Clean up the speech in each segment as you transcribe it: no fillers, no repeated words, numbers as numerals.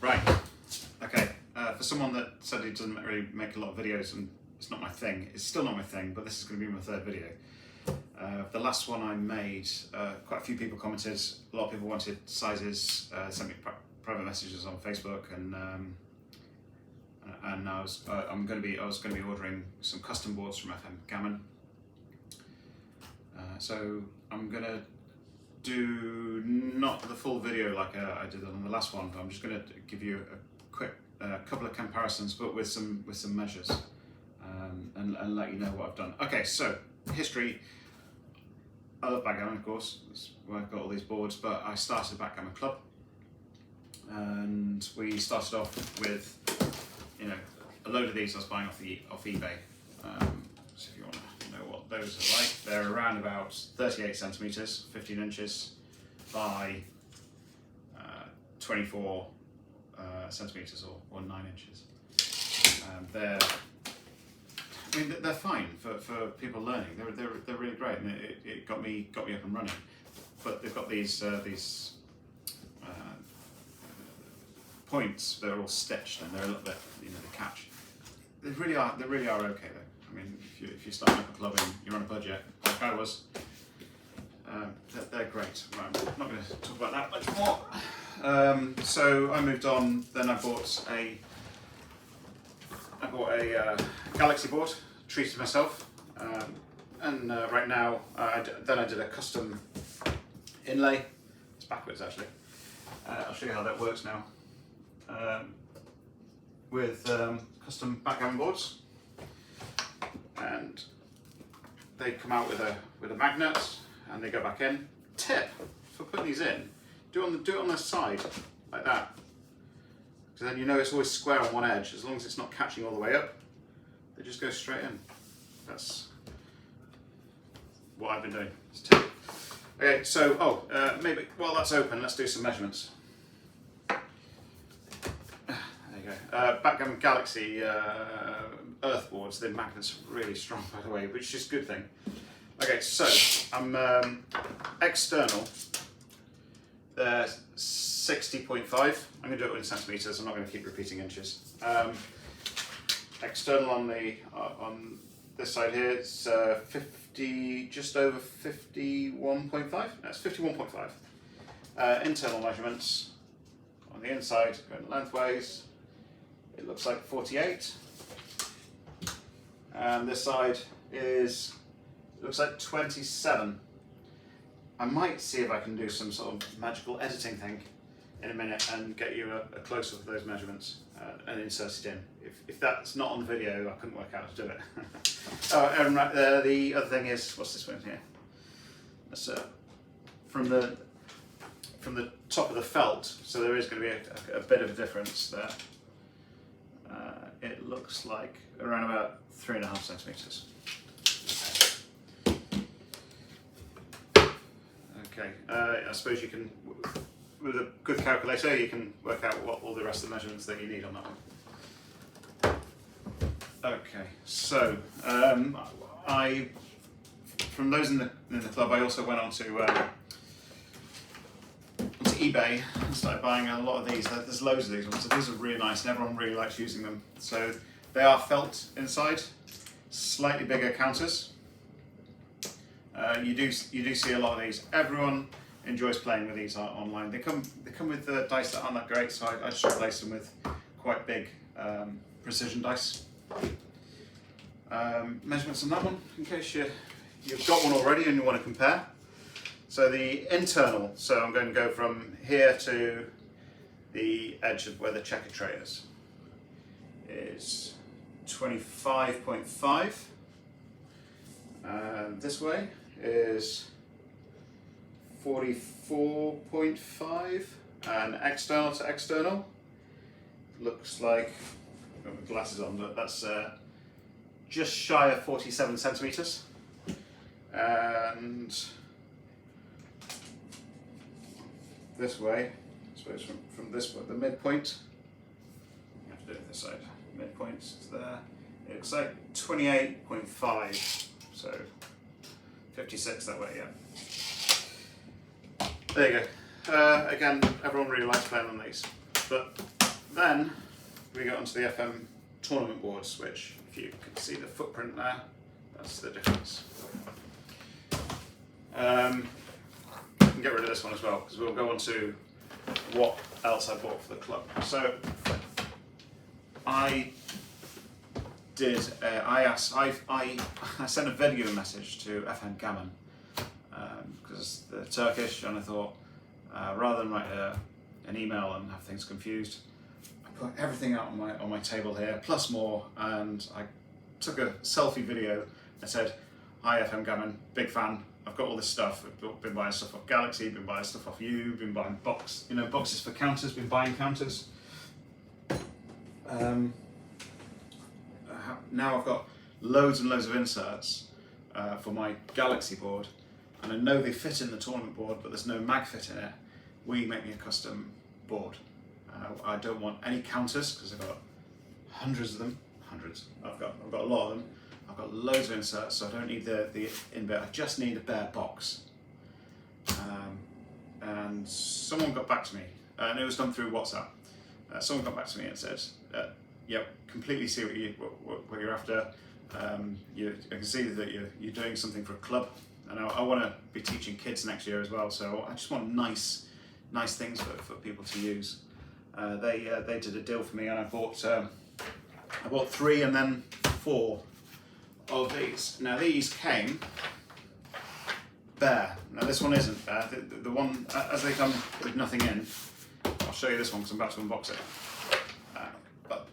Right, okay, for someone that said he doesn't really make a lot of videos and it's not my thing, it's still not my thing, but this is going to be my third video. The last one I made, quite a few people commented, a lot of people wanted sizes, sent me private messages on Facebook, and I was going to be ordering some custom boards from gammon. So I'm going to do not the full video like I did on the last one, but I'm just going to give you a quick couple of comparisons, but with some measures, and let you know what I've done. Okay, so history. I love backgammon, of course. That's where I've got all these boards. But I started a backgammon club, and we started off with, a load of these I was buying off eBay. So if you want to know what those are like, they're around about 38 centimeters, 15 inches by 24 centimeters or 9 inches. They're fine for people learning. They're really great, and it got me up and running. But they've got these points. They're all stitched, and they're a little bit, the catch. They really are okay though. I mean, if you're starting up a club and you're on a budget, like I was, they're great. Right, I'm not going to talk about that much more. So I moved on. Then I bought a Galaxy board, treated myself, and right now I did a custom inlay. It's backwards actually. I'll show you how that works now. With custom backgammon boards, and they come out with a magnet, and they go back in. Tip for putting these in: do it on the side like that. So then it's always square on one edge. As long as it's not catching all the way up, they just go straight in. That's what I've been doing. Okay, so maybe while that's open, let's do some measurements. There you go. Backgammon Galaxy earth boards. The magnet's really strong, by the way, which is a good thing. Okay, so I'm external. They're 60.5. I'm going to do it in centimeters. I'm not going to keep repeating inches. External on this side here, it's 50, just over 51.5. That's 51.5. Internal measurements on the inside, going lengthways. It looks like 48. And this side looks like 27. I might see if I can do some sort of magical editing thing in a minute and get you a close-up of those measurements and insert it in. If that's not on the video, I couldn't work out how to do it. Oh, and the other thing is, what's this one here? That's from the top of the felt, so there is going to be a bit of a difference there. It looks like around about 3.5 centimeters. Okay, I suppose you can, with a good calculator, you can work out what all the rest of the measurements that you need on that one. Okay, so from those in the club, I also went onto eBay and started buying a lot of these. There's loads of these ones, so these are really nice, and everyone really likes using them. So they are felt inside, slightly bigger counters. You do see a lot of these. Everyone enjoys playing with these online. They come with dice that aren't that great, so I just replace them with quite big precision dice. Measurements on that one, in case you've got one already and you want to compare. So the internal, so I'm going to go from here to the edge of where the checker tray is 25.5. This way is 44.5, and external to external looks like, I've got my glasses on, but that's just shy of 47 centimeters. And this way, I suppose from this point, the midpoint, I have to do it this side, midpoint is there, it looks like 28.5, so 56 that way, yeah. There you go. Again, everyone really likes playing on these, but Then we got onto the FM tournament boards, which, if you can see the footprint there, that's the difference. I can get rid of this one as well, because we'll go on to what else I bought for the club. So I did. I sent a video message to FM Gammon because they're Turkish, and I thought rather than write an email and have things confused, I put everything out on my table here, plus more, and I took a selfie video and said, "Hi FM Gammon, big fan. I've got all this stuff. I've been buying stuff off Galaxy, been buying stuff off you, been buying boxes for counters, been buying counters. Now I've got loads and loads of inserts for my Galaxy board, and I know they fit in the tournament board, but there's no mag fit in it. We make me a custom board. I don't want any counters because I've got hundreds of them. I've got a lot of them. I've got loads of inserts, so I don't need the in-bit. I just need a bare box." And someone got back to me, and it was done through WhatsApp. Someone got back to me and said, "Yep, completely see what you're after. I can see that you're doing something for a club, and I want to be teaching kids next year as well. So I just want nice things for people to use." They did a deal for me, and I bought 3 and then 4 of these. Now these came bare. Now this one isn't bare. The one, as they come with nothing in, I'll show you this one because I'm about to unbox it. But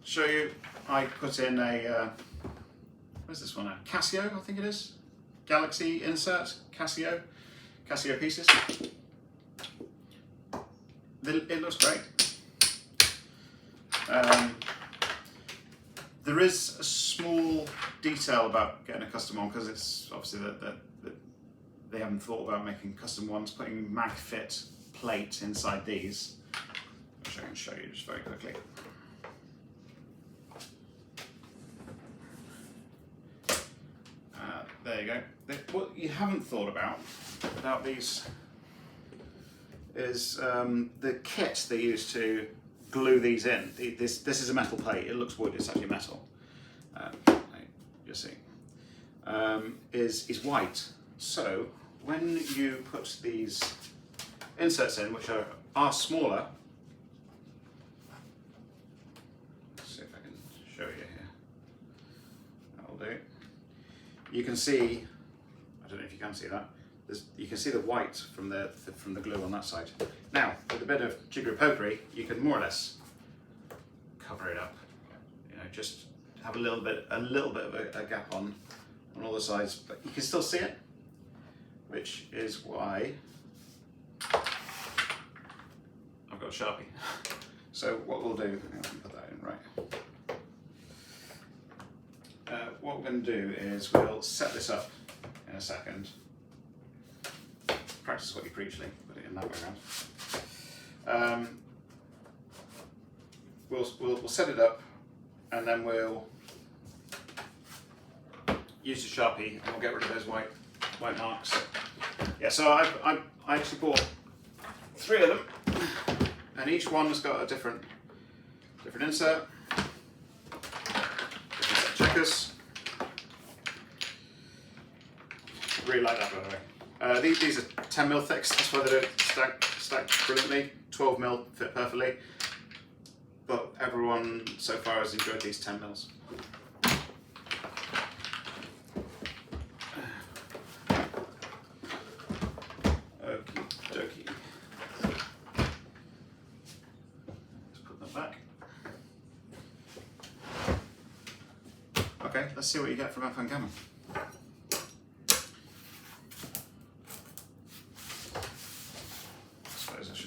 show you, I put in a, where's this one now? Casio, I think it is. Galaxy insert, Casio pieces. It looks great. There is a small detail about getting a custom one, because it's obviously that they haven't thought about making custom ones, putting mag fit plate inside these, which I can show you just very quickly. There you go. What you haven't thought about these is the kit they use to glue these in. This is a metal plate. It looks wood. It's actually metal. You'll see. Is white. So when you put these inserts in, which are smaller, let's see if I can show you here. That'll do. You can see. I don't know if you can see that. You can see the white from the glue on that side. Now, with a bit of jiggery-pokery, you can more or less cover it up. Just have a little bit of a gap on all the sides, but you can still see it, which is why I've got a Sharpie. So what we'll do, I'll put that in right. What we're going to do is we'll set this up in a second. Practice what you preach, Lee. Put it in that way around. We'll set it up, and then we'll use the Sharpie, and we'll get rid of those white marks. Yeah. So I actually bought 3 of them, and each one has got a different insert, different set of checkers. I really like that, by the way. These are 10mm thick, that's why they don't stack brilliantly. 12mm fit perfectly, but everyone so far has enjoyed these 10mm. Okie dokie. Let's put them back. Okay, let's see what you get from FM Gammon.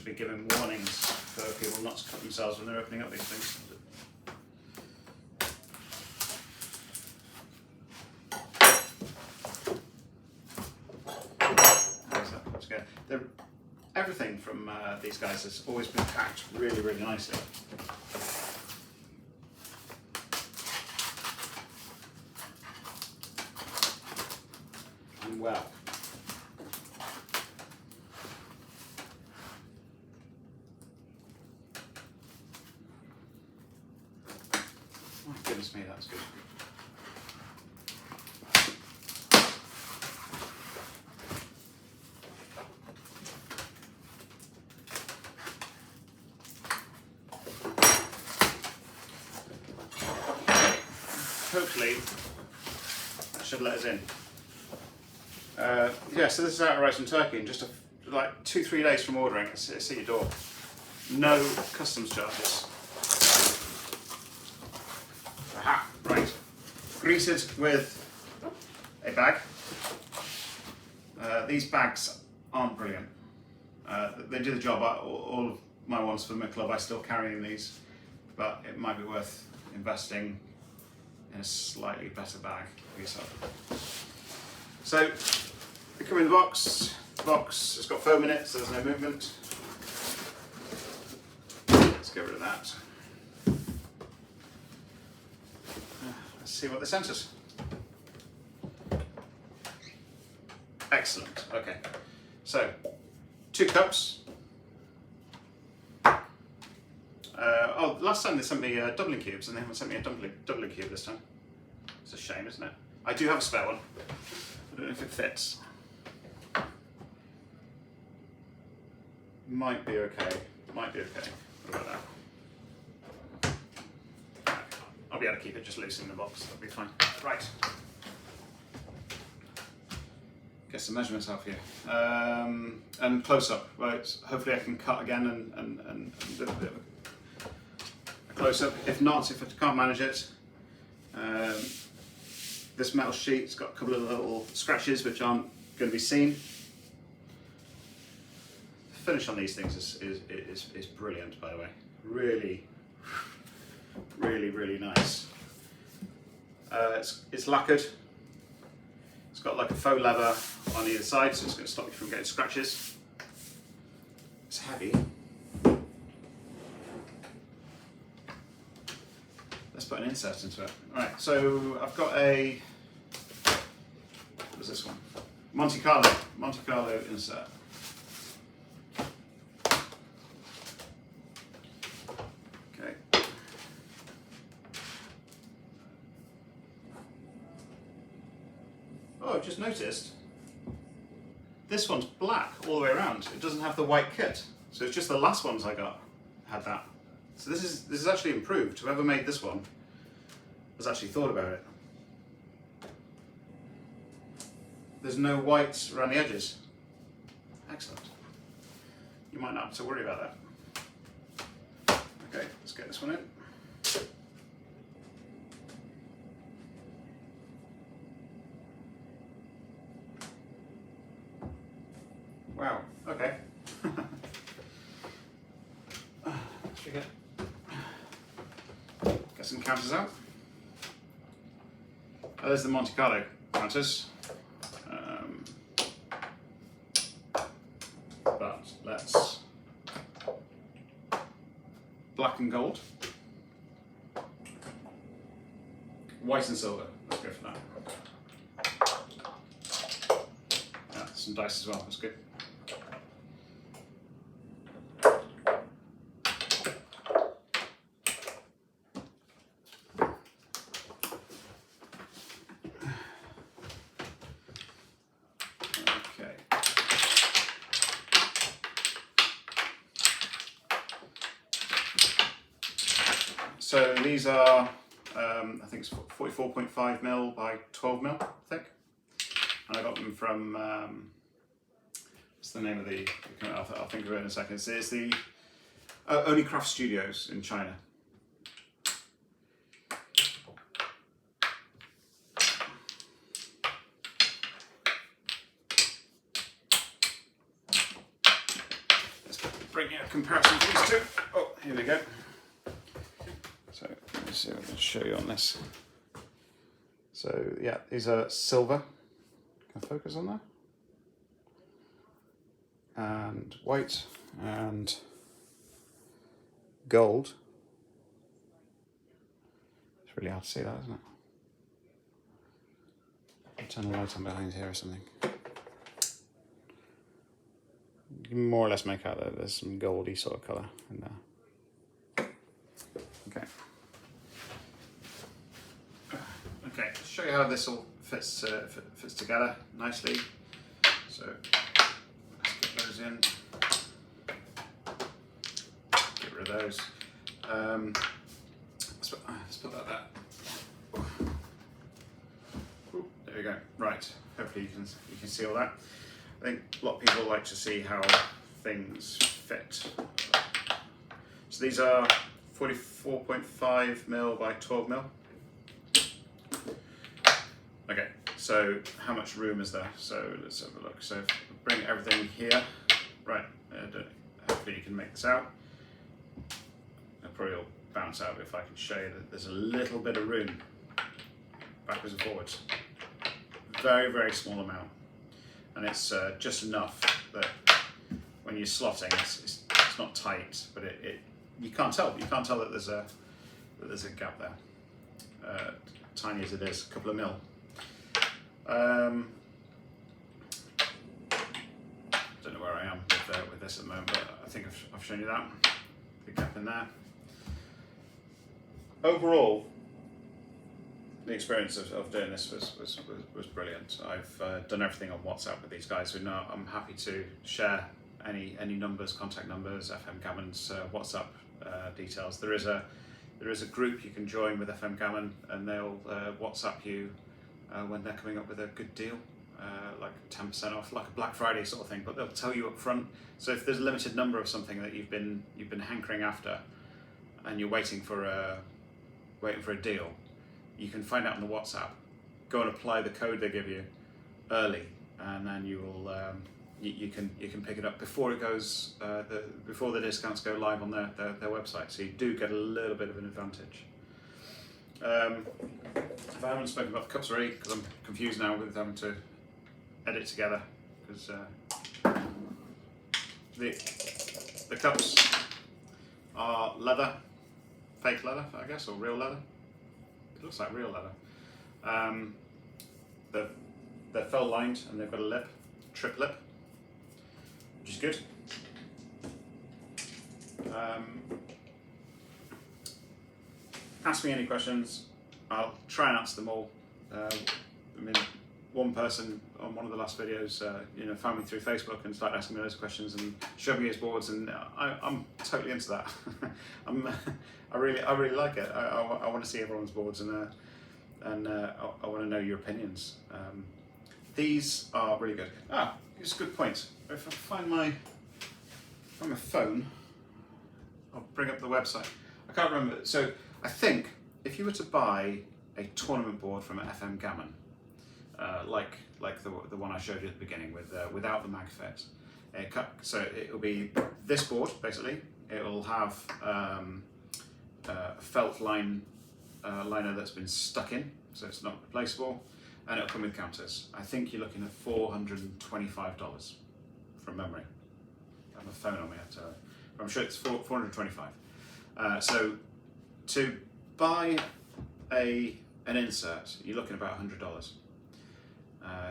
Be given warnings for people not to cut themselves when they're opening up these things. How's that put together? Everything from these guys has always been packed really, really nicely. And well. goodness me, that's good. Hopefully that should let us in. Yeah, so this is out of rice and turkey, and just like 2-3 days from ordering, it's at your door. No customs charges. Aha, right. Greeted with a bag. These bags aren't brilliant. They do the job. All of my ones for my club, I still carry in these, but it might be worth investing in a slightly better bag for yourself. So, they come in the box. The box has got foam in it, so there's no movement. Let's get rid of that. Let's see what they sent us. Excellent. Okay. So, 2 cups. Oh, last time they sent me dumpling cubes, and they haven't sent me a dumpling cube this time. It's a shame, isn't it? I do have a spare one. I don't know if it fits. Might be okay. Might be okay. What about that? I'll be able to keep it just loose in the box. That'll be fine. Right. Get some measurements out for you. And close up. Right. Hopefully I can cut again and do a bit of a close up. If not, if I can't manage it, this metal sheet's got a couple of little scratches which aren't going to be seen. The finish on these things is brilliant, by the way. Really, really nice. It's lacquered. It's got like a faux leather on either side, so it's going to stop you from getting scratches. It's heavy. Let's put an insert into it. Alright, so I've got a, what was this one? Monte Carlo insert. Okay. Oh, I've just noticed this one's black all the way around. It doesn't have the white kit, so it's just the last ones I got had that. So this is actually improved. Whoever made this one has actually thought about it. There's no white around the edges. Excellent. You might not have to worry about that. Okay, let's get this one in. Wow, okay. Get some counters out. Oh, there's the Monte Carlo counters. But let's black and gold, white and silver. Let's go for that. Yeah, some dice as well. That's good. So these are, I think it's 44.5mm by 12mm thick, and I got them from, what's the name of the, I'll think of it in a second. It's the Only Craft Studios in China. Let's bring you a comparison of these two. Oh, here we go. So let me see if I can show you on this. So yeah, these are silver. Can I focus on that? And white and gold. It's really hard to see that, isn't it? I'll turn the light on behind here or something. You can more or less make out that there's some goldy sort of colour in there. Okay. show you how this all fits together nicely. So let's get those in. Get rid of those. Let's put that there. Ooh, there we go. Right. Hopefully you can see all that. I think a lot of people like to see how things fit. So these are 44.5mm by 12mm. Okay, so how much room is there? So let's have a look. So if I bring everything here, right, hopefully you can make this out. It'll probably all bounce out if I can show you that there's a little bit of room backwards and forwards. Very, very small amount. And it's just enough that when you're slotting, it's not tight, but you can't tell. You can't tell that there's a gap there. Tiny as it is, a couple of mil. Don't know where I am with this at the moment, but I think I've shown you that. The gap in there. Overall, the experience of doing this was brilliant. I've done everything on WhatsApp with these guys, so now I'm happy to share any numbers, contact numbers, FM Gammon's WhatsApp details. There is a group you can join with FM Gammon, and they'll WhatsApp you when they're coming up with a good deal, like 10% off, like a Black Friday sort of thing. But they'll tell you up front. So if there's a limited number of something that you've been hankering after, and you're waiting for a deal, you can find out on the WhatsApp, go and apply the code they give you early, and then you will you can pick it up before it goes before the discounts go live on their website. So you do get a little bit of an advantage. If I haven't spoken about the cups already, because I'm confused now with having to edit together, because the cups are leather, fake leather, I guess, or real leather. It looks like real leather. They're felt lined and they've got a lip, trip lip, which is good. Ask me any questions, I'll try and answer them all. I mean, one person on one of the last videos, found me through Facebook and started asking me those questions and showed me his boards, and I'm totally into that. I really like it. I want to see everyone's boards, and I want to know your opinions. These are really good. It's a good point. If I find my phone, I'll bring up the website. I can't remember. So I think if you were to buy a tournament board from FM Gammon, like the one I showed you at the beginning without the mag fit, so it will be this board basically. It will have a felt liner that's been stuck in, so it's not replaceable, and it'll come with counters. I think you're looking at $425 from memory. I have a phone on me, I'm sure it's $425. So to buy an insert, you're looking at about $100.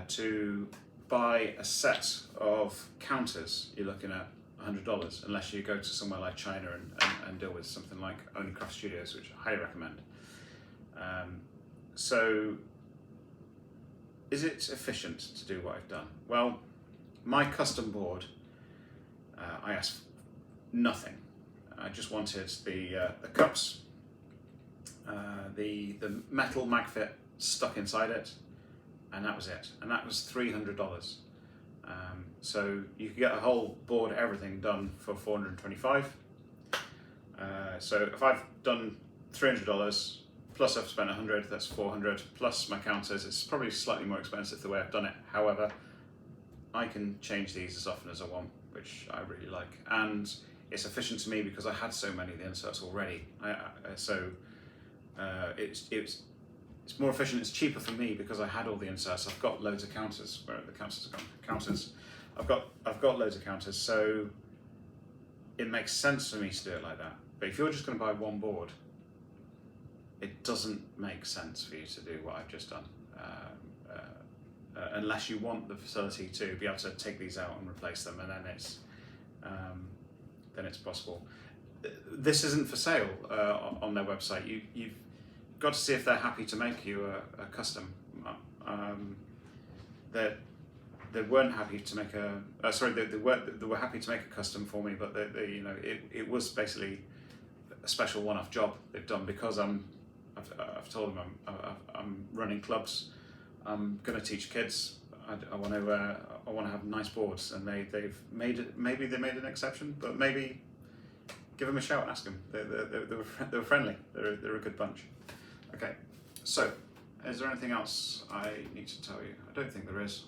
To buy a set of counters, you're looking at $100, unless you go to somewhere like China and deal with something like Only Craft Studios, which I highly recommend. So, is it efficient to do what I've done? Well, my custom board, I asked nothing. I just wanted the cups, the metal mag fit stuck inside it, and that was it. And that was $300. So you could get a whole board, everything done for $425. So if I've done $300 plus I've spent $100, that's $400 plus my counters. It's probably slightly more expensive the way I've done it. However, I can change these as often as I want, which I really like, and it's efficient to me because I had so many of the inserts already. It's more efficient. It's cheaper for me because I had all the inserts. I've got loads of counters. Where are the counters gone? Counters. I've got loads of counters, so it makes sense for me to do it like that. But if you're just going to buy one board, it doesn't make sense for you to do what I've just done, unless you want the facility to be able to take these out and replace them, and then it's possible. This isn't for sale on their website. You've got to see if they're happy to make you a custom. They weren't happy to make a. Sorry, they were happy to make a custom for me, but you know, it was basically a special one-off job they've done because I've told them I'm running clubs. I'm going to teach kids. I want to have nice boards, and they've made it. Maybe they made an exception, but maybe give them a shout and ask them. They were friendly. They're a good bunch. Okay, so is there anything else I need to tell you? I don't think there is.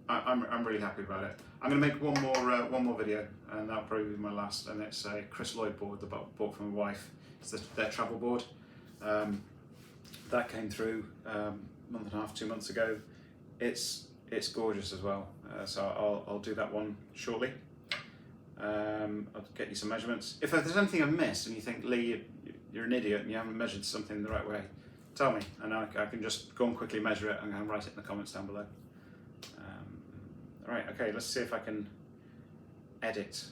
I'm really happy about it. I'm going to make one more video, and that'll probably be my last. And it's a Chris Lloyd board that I bought from my wife. It's their travel board. That came through month and a half, 2 months ago. It's gorgeous as well. So I'll do that one shortly. I'll get you some measurements. If there's anything I've missed and you think, Lee, you're an idiot and you haven't measured something the right way, tell me, and I can just go and quickly measure it and write it in the comments down below. All right, okay, let's see if I can edit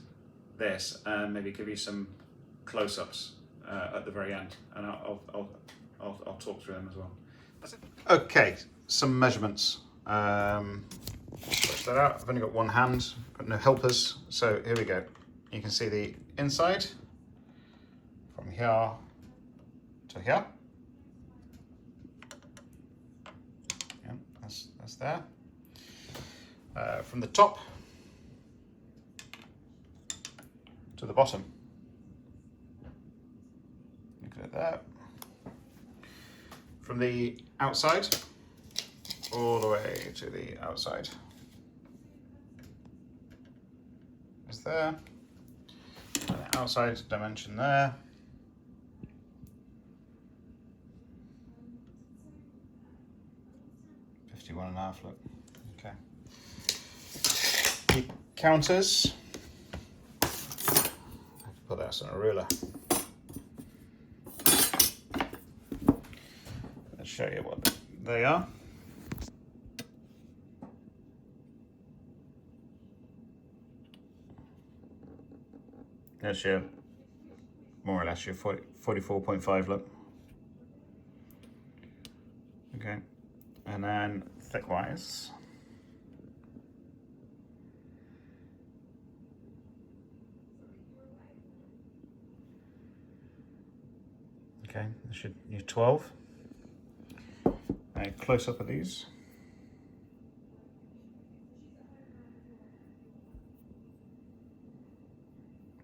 this and maybe give you some close-ups at the very end, and I'll talk through them as well. That's it. Okay, some measurements. Switch that out. I've only got one hand, got no helpers, so here we go. You can see the inside from here to here. Yeah, that's there. From the top to the bottom. Look at that. From the outside all the way to the outside. Is there. And the outside dimension there. £51.5, look. Okay. The counters. I have to put that on a ruler. Let's show you what they are. That's your, more or less your 44.5 look. Okay, and then thick-wise. Okay, this should use 12. A close up of these.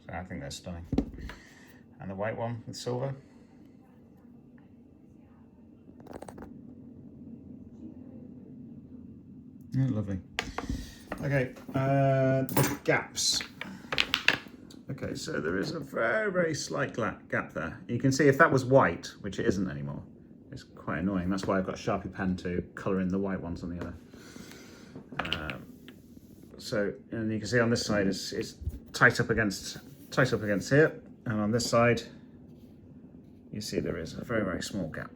So I think they're stunning. And the white one with silver. Yeah, lovely. Okay, the gaps. Okay, so there is a very, very slight gap there. You can see if that was white, which it isn't anymore, it's quite annoying. That's why I've got a Sharpie pen to colour in the white ones on the other. So, and you can see on this side it's tight up against here, and on this side you see there is a very, very small gap,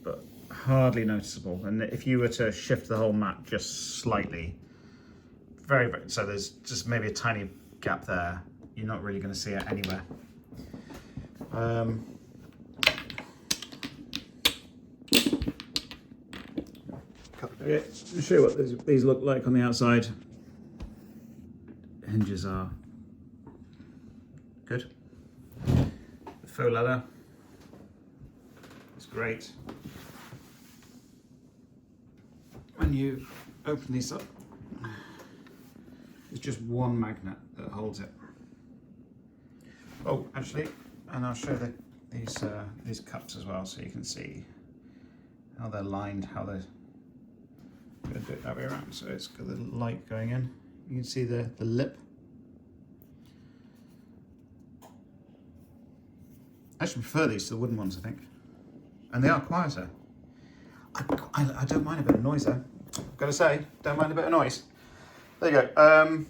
but hardly noticeable. And if you were to shift the whole mat just slightly, very, very, so there's just maybe a tiny gap there. You're not really going to see it anywhere. Okay, I'll show you what these look like on the outside. Hinges are good. The faux leather is great. When you open these up, there's just one magnet that holds it. Oh, actually, and I'll show these cups as well, so you can see how they're lined, how they're going to do it that way around. So it's got the light going in. You can see the lip. I actually prefer these to the wooden ones, I think. And they are quieter. I don't mind a bit of noise though. I've got to say, don't mind a bit of noise. There you go.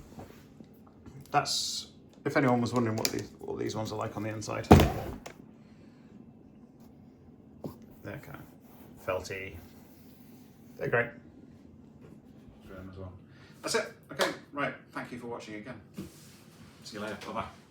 That's, if anyone was wondering what these ones are like on the inside. They're kind of felty. They're great. For them as well. That's it. Okay, right. Thank you for watching again. See you later. Bye-bye.